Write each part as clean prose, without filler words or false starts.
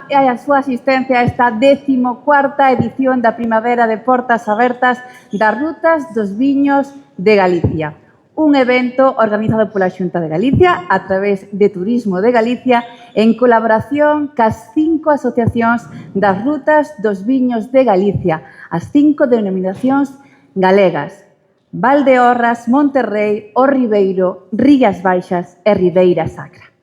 e a súa asistencia a esta 14ª edición da Primavera de Portas Abertas das Rutas dos Viños de Galicia. Un evento organizado pola Xunta de Galicia a través de Turismo de Galicia en colaboración cas 5 asociacións das Rutas dos Viños de Galicia, as 5 denominacións galegas: Valdeorras, Monterrei, O Ribeiro, Rías Baixas e Ribeira Sacra.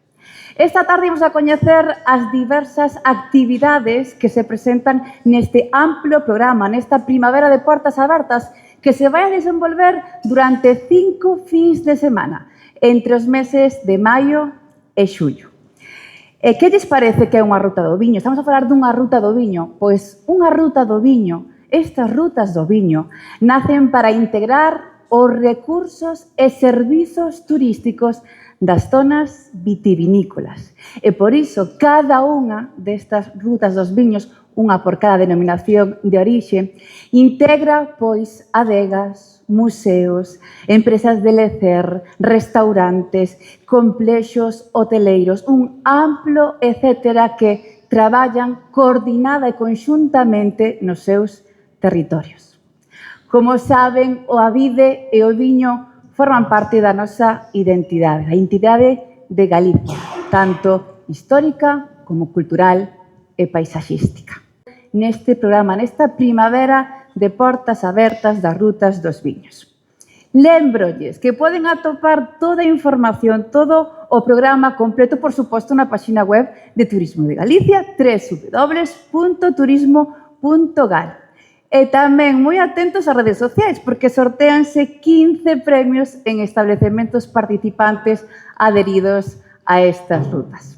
Esta tarde vamos a coñecer as diversas actividades que se presentan neste amplo programa, nesta Primavera de Portas Abertas, que se vai a desenvolver durante 5 fins de semana, entre os meses de maio e xullo. E que lles parece que é unha ruta do viño? Estamos a falar dunha ruta do viño. Pois unha ruta do viño, estas rutas do viño, nacen para integrar os recursos e servizos turísticos das zonas vitivinícolas. E por iso, cada unha destas rutas dos viños, unha por cada denominación de orixe, integra, pois, adegas, museos, empresas de lecer, restaurantes, complexos hoteleiros, un amplo etcétera que traballan coordinada e conxuntamente nos seus territorios. Como saben, o avide e o viño forman parte da nosa identidade, a identidade de Galicia, tanto histórica como cultural e paisaxística. Neste programa, nesta Primavera de Portas Abertas das Rutas dos Viños. Lémbrolles que poden atopar toda a información, todo o programa completo, por suposto, na página web de Turismo de Galicia, www.turismo.gal. E tamén moi atentos ás redes sociais, porque sortéanse 15 premios en establecementos participantes adheridos a estas rutas.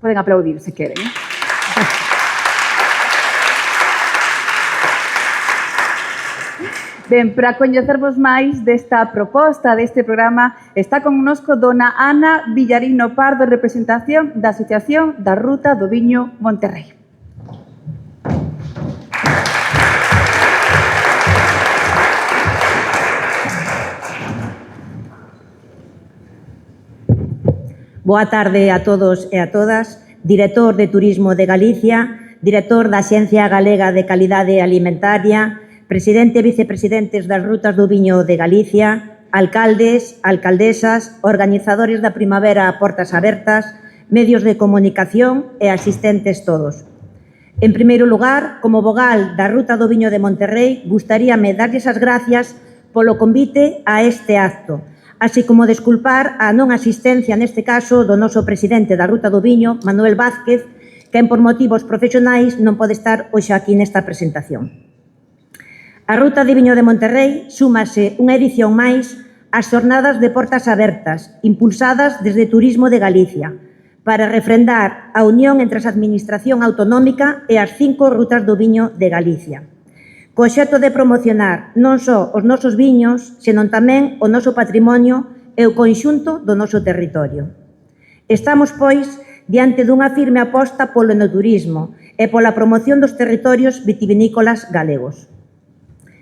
Poden aplaudir se queren. Ben, para coñecervos máis desta proposta, deste programa, está connosco dona Ana Villarino Pardo, en representación da Asociación da Ruta do Viño Monterrei. Boa tarde a todos e a todas. Director de Turismo de Galicia, director da Axencia Galega de Calidade Alimentaria, presidente e vicepresidentes das Rutas do Viño de Galicia, alcaldes, alcaldesas, organizadores da Primavera a Portas Abertas, medios de comunicación e asistentes todos. En primeiro lugar, como vogal da Ruta do Viño de Monterrei, gustaríame darlles as gracias polo convite a este acto, así como desculpar a non asistencia, neste caso, do noso presidente da Ruta do Viño, Manuel Vázquez, quen por motivos profesionais non pode estar hoxe aquí nesta presentación. A Ruta de Viño de Monterrei súmase unha edición máis ás xornadas de portas abertas, impulsadas desde Turismo de Galicia, para refrendar a unión entre a Administración Autonómica e as 5 rutas do viño de Galicia, co obxecto de promocionar non só os nosos viños, senón tamén o noso patrimonio e o conxunto do noso territorio. Estamos, pois, diante dunha firme aposta polo enoturismo e pola promoción dos territorios vitivinícolas galegos.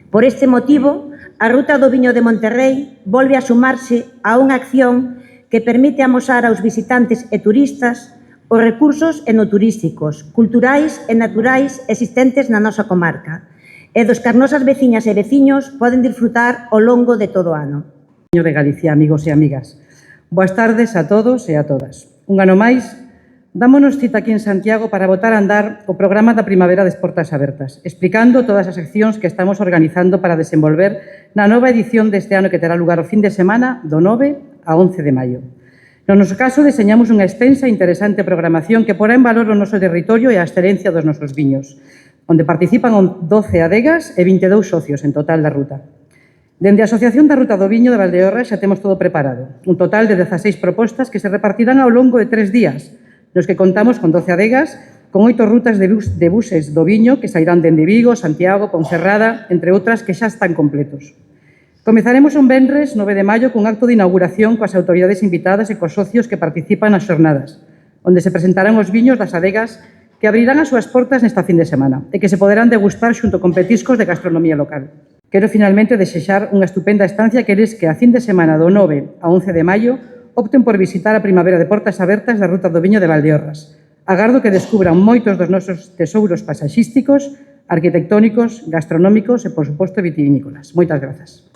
Por este motivo, a Ruta do Viño de Monterrei volve a sumarse a unha acción que permite amosar aos visitantes e turistas os recursos enoturísticos, culturais e naturais existentes na nosa comarca e dos que as nosas veciñas e veciños poden disfrutar ao longo de todo o ano. De Galicia, amigos e amigas. Boas tardes a todos e a todas. Un ano máis, dámonos cita aquí en Santiago para botar a andar o programa da Primavera das Portas Abertas, explicando todas as accións que estamos organizando para desenvolver na nova edición deste ano que terá lugar o fin de semana do 9 a 11 de maio. No noso caso, deseñamos unha extensa e interesante programación que porá en valor o noso territorio e a excelencia dos nosos viños, onde participan 12 adegas e 22 socios en total da ruta. Dende a Asociación da Ruta do Viño de Valdeorras xa temos todo preparado, un total de 16 propostas que se repartirán ao longo de 3 días, nos que contamos con 12 adegas, con 8 rutas de buses do viño que sairán dende Vigo, Santiago, Ponferrada, entre outras que xa están completos. Comezaremos un venres 9 de maio cun acto de inauguración coas autoridades invitadas e cos socios que participan nas xornadas, onde se presentarán os viños das adegas que abrirán as súas portas nesta fin de semana e que se poderán degustar xunto con petiscos de gastronomía local. Quero finalmente desexar unha estupenda estancia que eles que a fin de semana do 9 a 11 de maio opten por visitar a Primavera de Portas Abertas da Ruta do Viño de Valdeorras. Agardo que descubran moitos dos nosos tesouros paisaxísticos, arquitectónicos, gastronómicos e, por suposto, vitivinícolas. Moitas grazas.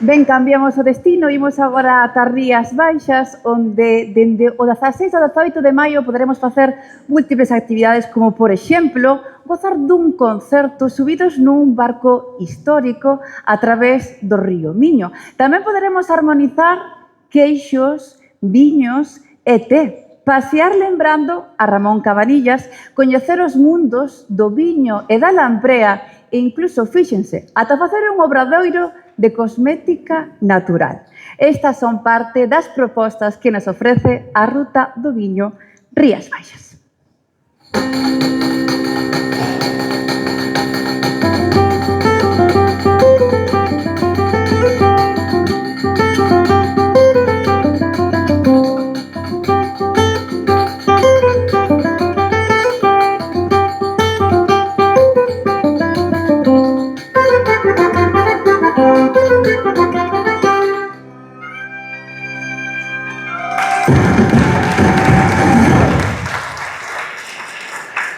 Ben, cambiamos o destino, imos agora ata Rías Baixas, onde dende o 16 ao 18 de maio poderemos facer múltiples actividades, como, por exemplo, gozar dun concerto subidos nun barco histórico a través do río Miño. Tamén poderemos armonizar queixos, viños e té, pasear lembrando a Ramón Cabanillas, coñecer os mundos do viño e da lamprea e incluso, fíxense, ata facer un obradoiro de cosmética natural. Estas son parte das propostas que nos ofrece a Ruta do Viño Rías Baixas.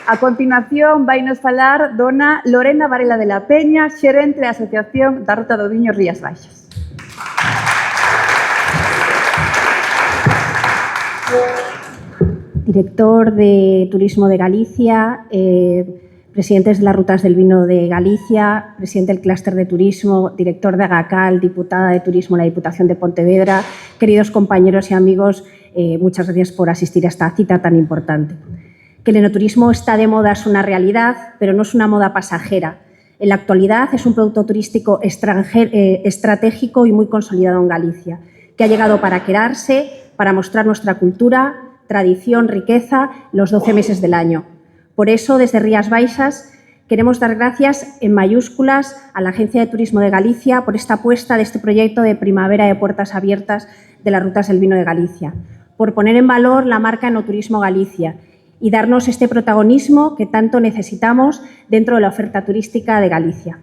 A continuación, vainos falar dona Lorena Varela de la Peña, xerente da Asociación da Ruta do Viño Rías Baixas. Director de Turismo de Galicia, presidentes de las Rutas del Vino de Galicia, presidente del Clúster de Turismo, director de Agacal, diputada de Turismo en la Diputación de Pontevedra, queridos compañeros y amigos, muchas gracias por asistir a esta cita tan importante. Que el enoturismo está de moda es una realidad, pero no es una moda pasajera. En la actualidad es un producto turístico estratégico y muy consolidado en Galicia, que ha llegado para quedarse, para mostrar nuestra cultura, tradición, riqueza, los 12 meses del año. Por eso, desde Rías Baixas, queremos dar gracias en mayúsculas a la Agencia de Turismo de Galicia por esta apuesta de este proyecto de Primavera de Puertas Abiertas de las Rutas del Vino de Galicia, por poner en valor la marca Enoturismo Galicia y darnos este protagonismo que tanto necesitamos dentro de la oferta turística de Galicia.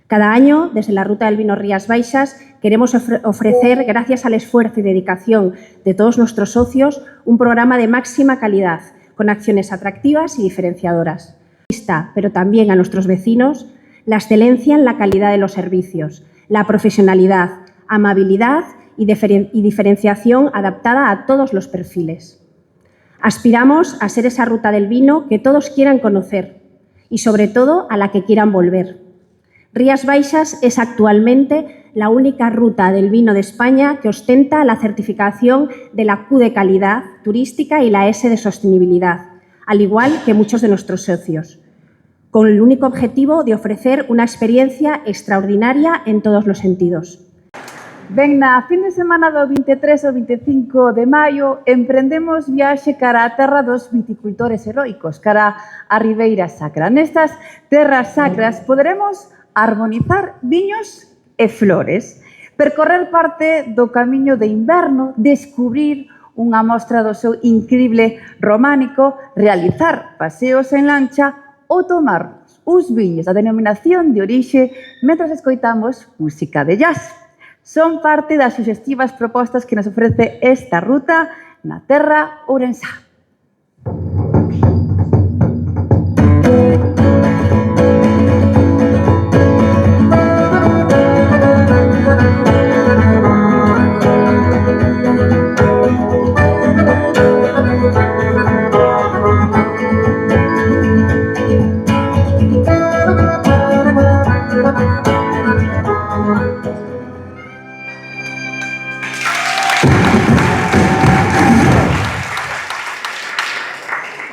Cada año, desde la Ruta del Vino Rías Baixas, queremos ofrecer, gracias al esfuerzo y dedicación de todos nuestros socios, un programa de máxima calidad, con acciones atractivas y diferenciadoras. Pero también a nuestros vecinos, la excelencia en la calidad de los servicios, la profesionalidad, amabilidad y diferenciación adaptada a todos los perfiles. Aspiramos a ser esa ruta del vino que todos quieran conocer y, sobre todo, a la que quieran volver. Rías Baixas es actualmente la única ruta del vino de España que ostenta la certificación de la Q de calidad turística y la S de sostenibilidad, al igual que muchos de nuestros socios, con el único objetivo de ofrecer una experiencia extraordinaria en todos los sentidos. Ben, na fin de semana do 23 ao 25 de maio emprendemos viaxe cara a terra dos viticultores heroicos, cara a Ribeira Sacra. Nestas terras sacras poderemos armonizar viños e flores, percorrer parte do camiño de inverno, descubrir unha mostra do seu increíble románico, realizar paseos en lancha ou tomar uns viños da denominación de orixe mentras escoitamos música de jazz. Son parte das suxestivas propostas que nos ofrece esta ruta na terra ourensá.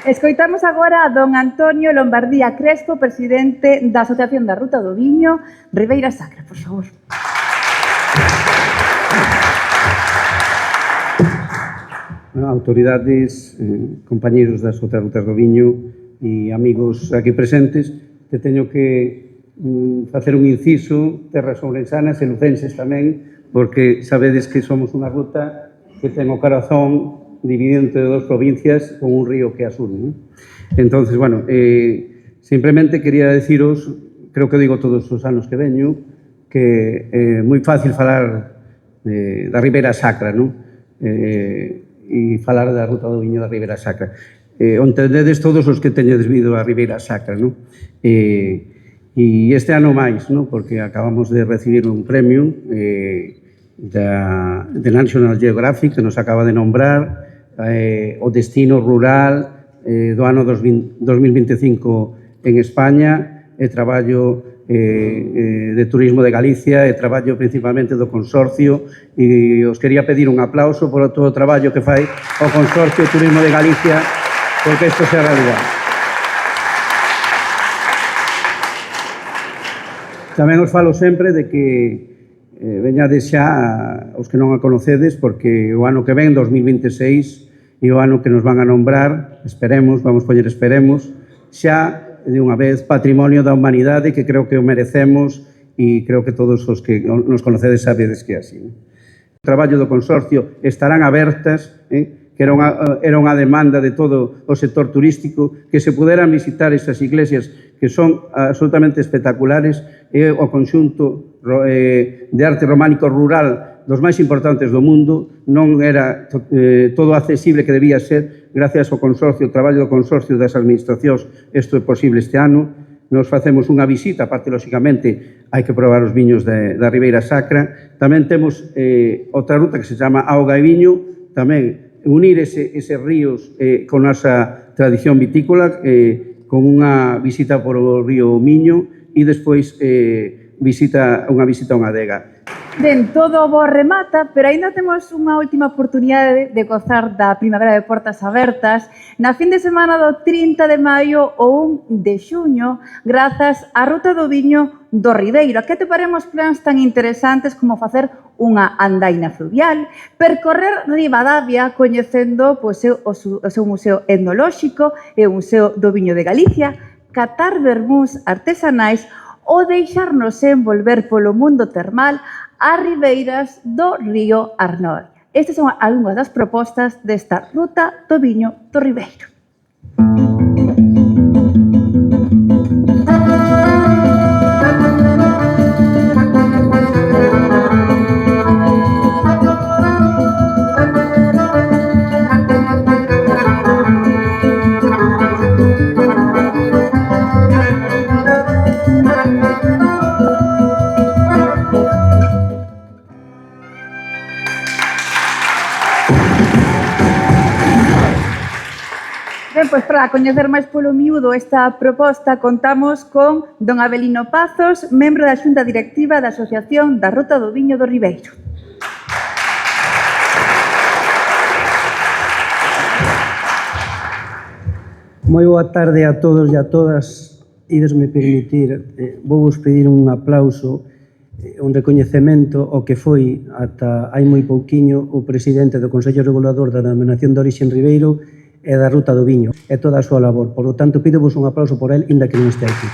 Escoitamos agora a don Antonio Lombardía Crespo, presidente da Asociación da Ruta do Viño, Ribeira Sacra, por favor. Autoridades, compañeiros das outras rutas do viño e amigos aquí presentes, te teño que facer un inciso, terras ourensanas e lucenses tamén, porque sabedes que somos unha ruta que ten o corazón dividido entre dos provincias con un río que as une. Entonces, bueno, simplemente quería deciros, creo que digo todos os anos que veño, que é moi fácil falar da Ribeira Sacra, non? E falar da ruta do viño da Ribeira Sacra. O entendedes todos os que teñedes vido a Ribeira Sacra, non? E este ano máis, non? Porque acabamos de recibir un premio de National Geographic que nos acaba de nombrar o destino rural do ano 2025 en España, e traballo de Turismo de Galicia, e traballo principalmente do Consorcio, e os quería pedir un aplauso por todo o traballo que fai o Consorcio de Turismo de Galicia, porque isto sea realidade. Tamén os falo sempre de que veñades xa os que non a conocedes, porque o ano que ven, 2026, e o ano que nos van a nombrar, esperemos, vamos poñer esperemos, xa de unha vez Patrimonio da Humanidade, que creo que o merecemos, e creo que todos os que nos conocedes sabedes que é así. O traballo do Consorcio estarán abertas, que era unha demanda de todo o sector turístico, que se puderan visitar esas iglesias que son absolutamente espectaculares, e o conxunto de arte románico rural dos máis importantes do mundo, non era todo accesible que debía ser, gracias ao Consorcio, o traballo do Consorcio das Administracións, isto é posible este ano. Nos facemos unha visita, aparte, lóxicamente, hai que probar os viños da Ribeira Sacra. Tamén temos outra ruta que se chama Auga e Viño, tamén unir eses ríos con nosa tradición vitícola, con unha visita por o río Miño, e despois unha visita a unha adega. Ben, todo bo remata, pero aínda temos unha última oportunidade de gozar da primavera de portas abertas na fin de semana do 30 de maio ou 1 de xuño, grazas á Ruta do Viño do Ribeiro. Aquí atoparemos plans tan interesantes como facer unha andaina fluvial, percorrer Ribadavia coñecendo o seu museo etnolóxico e o Museo do Viño de Galicia, catar vermús artesanais ou deixarnos envolver polo mundo termal ás ribeiras do río Arnoia. Estas son algunhas das propostas desta Ruta do Viño do Ribeiro. Ben, pois para coñecer máis polo miúdo esta proposta contamos con don Abelino Pazos, membro da Xunta Directiva da Asociación da Ruta do Viño do Ribeiro. Moi boa tarde a todos e a todas. Idesme permitir, vou vos pedir un aplauso, un recoñecemento ao que foi ata hai moi pouquiño o presidente do Consello Regulador da Denominación de Orixe en Ribeiro e da Ruta do Viño, e toda a súa labor. Por lo tanto, pídovos un aplauso por él, inda que non este aquí.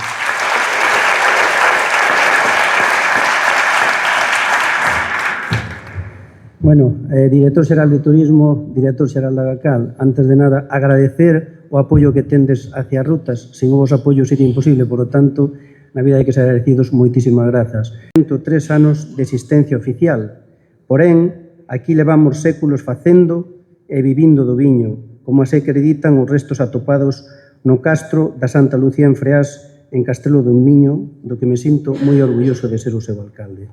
Bueno, director xeral de Turismo, director xeral da GACAL, antes de nada, agradecer o apoio que tendes hacia as rutas. Sin o vos apoio sería imposible, por lo tanto, na vida hai que ser agradecidos, moitísimas grazas. 103 anos de existencia oficial, porén, aquí levamos séculos facendo e vivindo do viño, como así acreditan os restos atopados no castro da Santa Lucía en Freás, en Castelo do Miño, do que me sinto moi orgulloso de ser o seu alcalde.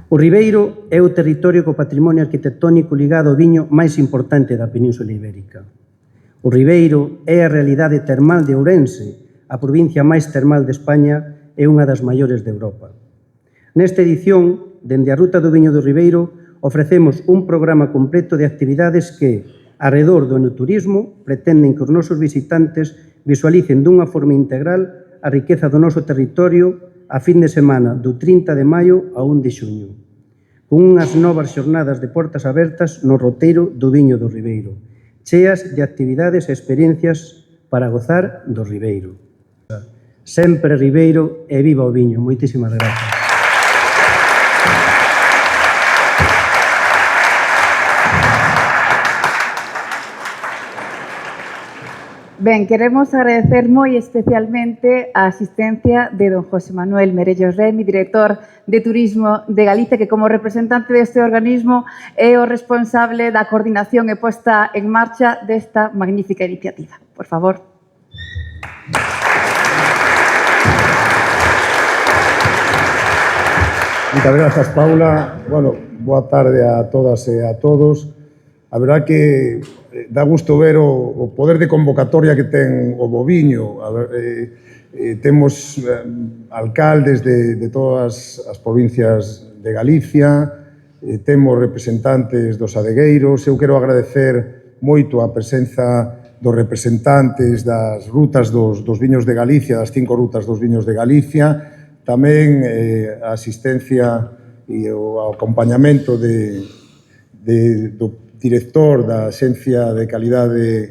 O Ribeiro é o territorio co patrimonio arquitectónico ligado ao viño máis importante da Península Ibérica. O Ribeiro é a realidade termal de Ourense, a provincia máis termal de España e unha das maiores de Europa. Nesta edición, dende a Ruta do Viño do Ribeiro, ofrecemos un programa completo de actividades que, arredor do enoturismo, pretenden que os nosos visitantes visualicen dunha forma integral a riqueza do noso territorio a fin de semana do 30 de maio a 1 de xuño, con unhas novas xornadas de portas abertas no roteiro do Viño do Ribeiro, cheas de actividades e experiencias para gozar do Ribeiro. Sempre Ribeiro e viva o viño. Moitísimas grazas. Ben, queremos agradecer moi especialmente a asistencia de don José Manuel Merellos Remi, director de Turismo de Galicia, que como representante deste organismo é o responsable da coordinación e posta en marcha desta magnífica iniciativa. Por favor. Muchas gracias, Paula. Bueno, boa tarde a todas e a todos. A verdad que dá gusto ver o poder de convocatoria que ten o Boviño. Temos alcaldes de todas as provincias de Galicia, temos representantes dos adegueiros. Eu quero agradecer moito a presenza dos representantes das rutas dos viños de Galicia, das 5 rutas dos viños de Galicia, tamén a asistencia e o acompañamento do director da Axencia de Calidade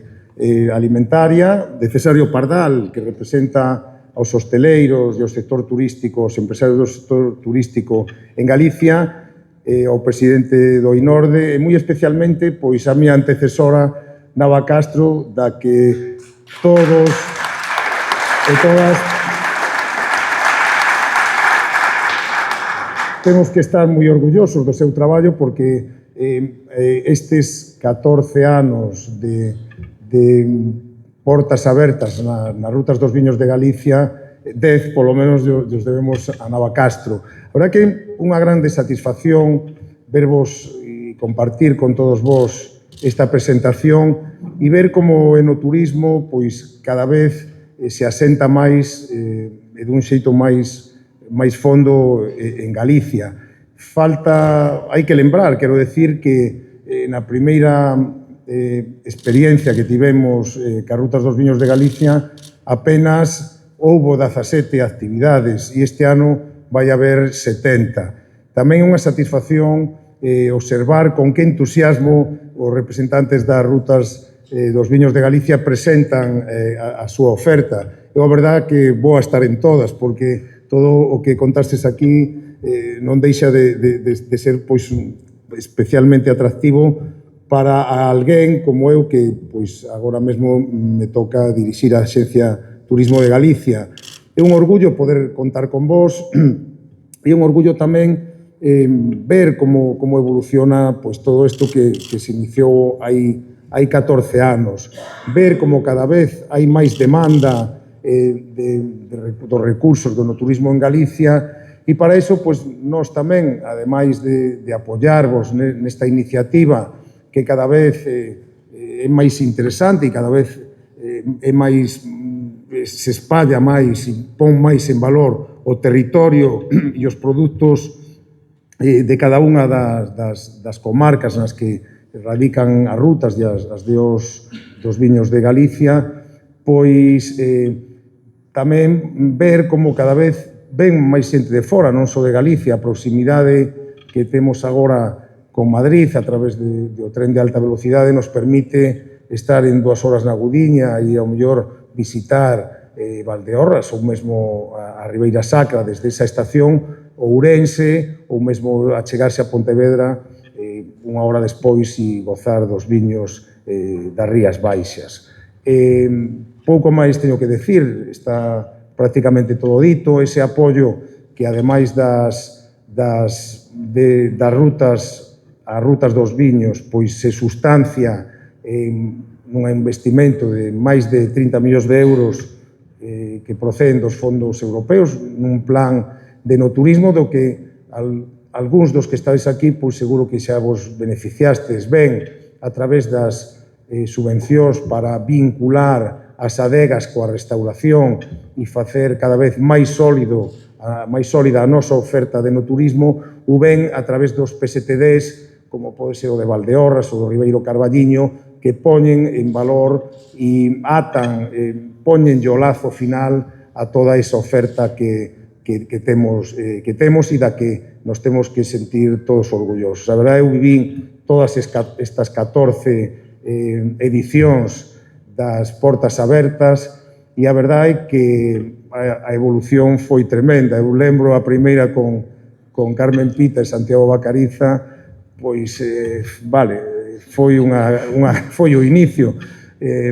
Alimentaria, de Cesario Pardal, que representa aos hosteleiros e ao sector turístico, os empresarios do sector turístico en Galicia, ao presidente do INORDE, e moi especialmente pois a miña antecesora Nava Castro, da que todos e todas temos que estar moi orgullosos do seu traballo, porque estes 14 anos de portas abertas nas rutas dos viños de Galicia, 10 polo menos os debemos a Nava Castro. A verdad que é unha grande satisfacción vervos e compartir con todos vos esta presentación e ver como o enoturismo pois cada vez se asenta máis e dun xeito máis fondo en Galicia. Hai que lembrar, quero decir que na primeira experiencia que tivemos cas rutas dos viños de Galicia apenas houbo 17 actividades e este ano vai haber 70. Tamén é unha satisfacción observar con que entusiasmo os representantes das rutas dos viños de Galicia presentan a súa oferta. Eu a verdade que vou a estar en todas, porque todo o que contastes aquí non deixa de ser pois especialmente atractivo para alguén como eu que pois agora mesmo me toca dirixir a Axencia Turismo de Galicia. É un orgullo poder contar con vos e un orgullo tamén ver como evoluciona pois todo isto que se iniciou hai 14 anos, ver como cada vez hai máis demanda dos recursos do turismo en Galicia. E para iso, pois, nós tamén, ademais de apoiarvos nesta iniciativa que cada vez é máis interesante e cada vez é máis, se espalla máis e pon máis en valor o territorio e os produtos de cada unha das comarcas nas que radican as rutas e as dos viños de Galicia, pois tamén ver como cada vez ven máis xente de fora, non só de Galicia, a proximidade que temos agora con Madrid a través do tren de alta velocidade nos permite estar en 2 horas na Gudiña e ao mellor visitar Valdeorras ou mesmo a Ribeira Sacra desde esa estación, Ourense, ou mesmo achegarse a Pontevedra unha hora despois e gozar dos viños das Rías Baixas. Pouco máis teño que decir, está prácticamente todo dito, ese apoio que ademais das rutas, as rutas dos viños, pois se sustancia en un investimento de máis de 30 millóns de euros que proceden dos fondos europeos, nun plan de enoturismo do que algúns dos que estáis aquí, pois seguro que xa vos beneficiastes ben a través das subvencións para vincular as adegas coa restauración e facer cada vez máis sólida a nosa oferta de enoturismo, ou ben a través dos PSTDs, como pode ser o de Valdeorras ou do Ribeiro Carballiño, que poñen en valor e atan, poñen o lazo final a toda esa oferta que temos e da que nos temos que sentir todos orgullosos. A verdade, eu vivín todas estas 14 edicións das Portas Abertas e a verdade é que a evolución foi tremenda. Eu lembro a primeira con Carmen Pita e Santiago Bacariza, pois, foi o inicio,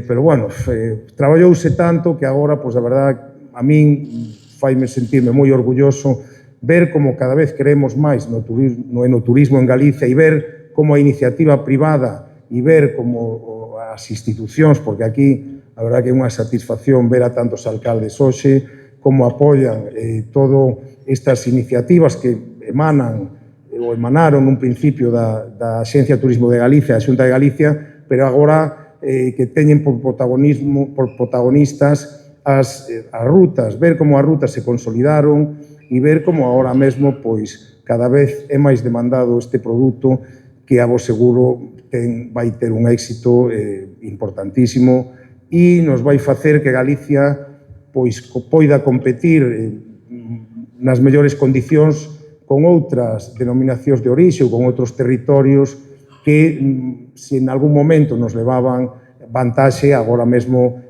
pero, bueno, traballouse tanto que agora, pois, a verdade, a min faime sentirme moi orgulloso ver como cada vez queremos máis no enoturismo en Galicia e ver como a iniciativa privada e ver como as institucións, porque aquí a verdade que é unha satisfacción ver a tantos alcaldes hoxe, como apoian todo estas iniciativas que emanaron nun principio da Axencia de Turismo de Galicia, a Xunta de Galicia, pero agora que teñen por protagonistas as rutas, ver como as rutas se consolidaron e ver como agora mesmo, pois, cada vez é máis demandado este produto que a vos seguro vai ter un éxito importantísimo e nos vai facer que Galicia pois poida competir nas mellores condicións con outras denominacións de orixe ou con outros territorios que, se en algún momento nos levaban vantaxe, agora mesmo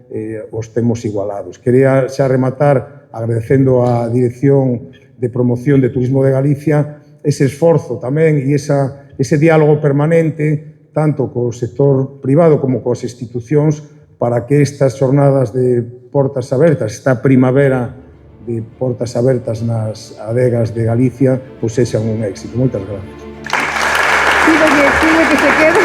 os temos igualados. Quería xa rematar agradecendo á Dirección de Promoción de Turismo de Galicia ese esforzo tamén e ese diálogo permanente tanto co sector privado como coas institucións para que estas jornadas de Portas Abertas, esta primavera de Portas Abertas nas adegas de Galicia, pois sexan un éxito. Moitas gracias. Pídolle que se quede